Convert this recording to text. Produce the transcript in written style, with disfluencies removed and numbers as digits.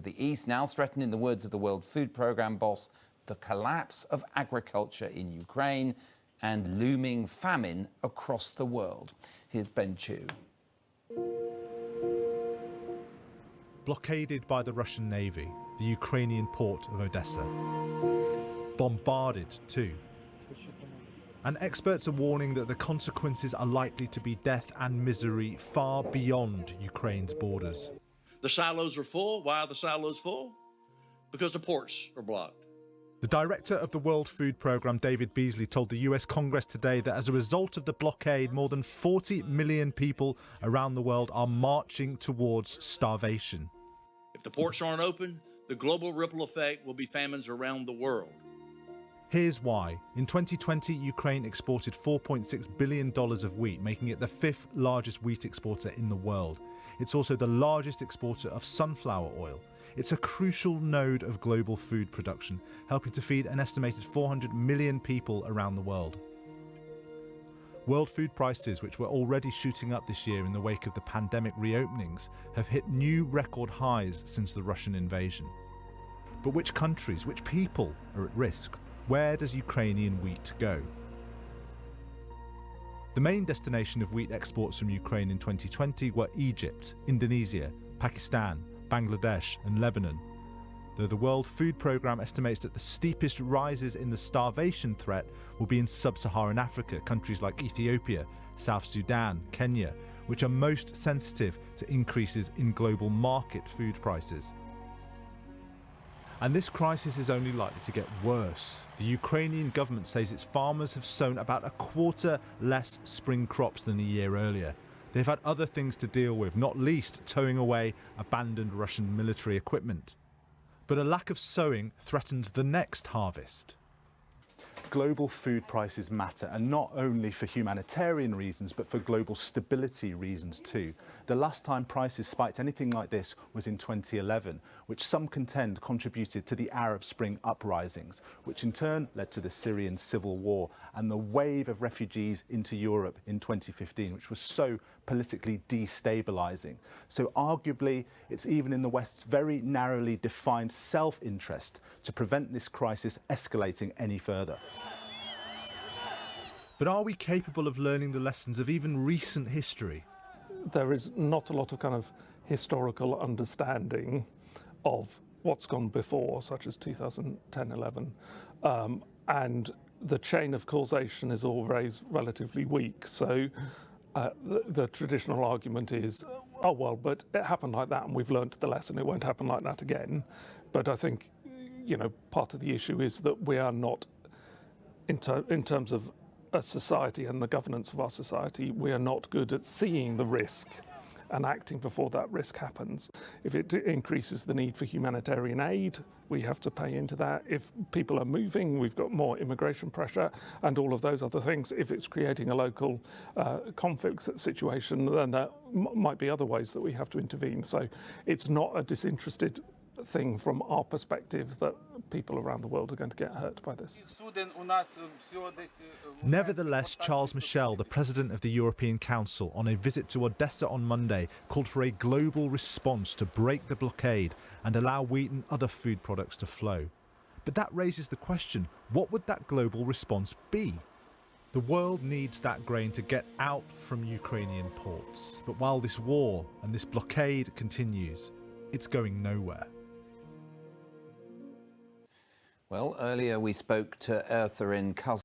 The East now threaten, in the words of the World Food Programme boss, the collapse of agriculture in Ukraine and looming famine across the world. Here's Ben Chu. Blockaded by the Russian Navy, the Ukrainian port of Odessa. Bombarded too. And experts are warning that the consequences are likely to be death and misery far beyond Ukraine's borders. The silos are full. Why are the silos full? Because the ports are blocked. The director of the World Food Programme, David Beasley, told the US Congress today that as a result of the blockade, more than 40 million people around the world are marching towards starvation. If the ports aren't open, the global ripple effect will be famines around the world. Here's why. In 2020, Ukraine exported $4.6 billion of wheat, making it the 5th largest wheat exporter in the world. It's also the largest exporter of sunflower oil. It's a crucial node of global food production, helping to feed an estimated 400 million people around the world. World food prices, which were already shooting up this year in the wake of the pandemic reopenings, have hit new record highs since the Russian invasion. But which countries, which people are at risk? Where does Ukrainian wheat go? The main destination of wheat exports from Ukraine in 2020 were Egypt, Indonesia, Pakistan, Bangladesh and Lebanon. Though the World Food Programme estimates that the steepest rises in the starvation threat will be in sub-Saharan Africa, countries like Ethiopia, South Sudan, Kenya, which are most sensitive to increases in global market food prices. And this crisis is only likely to get worse. The Ukrainian government says its farmers have sown about a quarter less spring crops than a year earlier. They've had other things to deal with, not least towing away abandoned Russian military equipment. But a lack of sowing threatens the next harvest. Global food prices matter, and not only for humanitarian reasons, but for global stability reasons too. The last time prices spiked anything like this was in 2011, which some contend contributed to the Arab Spring uprisings, which in turn led to the Syrian civil war and the wave of refugees into Europe in 2015, which was so politically destabilizing. So arguably, it's even in the West's very narrowly defined self-interest to prevent this crisis escalating any further. But are we capable of learning the lessons of even recent history? There is not a lot of kind of historical understanding of what's gone before, such as 2010-11, and the chain of causation is always relatively weak. So the traditional argument is, oh well, but it happened like that and we've learned the lesson, it won't happen like that again. But I think, you know, part of the issue is that we are not, in terms of a society and the governance of our society, we are not good at seeing the risk and acting before that risk happens. If it increases the need for humanitarian aid, we have to pay into that. If people are moving, we've got more immigration pressure and all of those other things. If it's creating a local conflict situation, then there might be other ways that we have to intervene. So it's not a disinterested thing from our perspective that people around the world are going to get hurt by this. Nevertheless, Charles Michel, the president of the European Council, on a visit to Odessa on Monday, called for a global response to break the blockade and allow wheat and other food products to flow. But that raises the question, what would that global response be? The world needs that grain to get out from Ukrainian ports. But while this war and this blockade continues, it's going nowhere. Well, earlier we spoke to Eartha in Kazakhstan.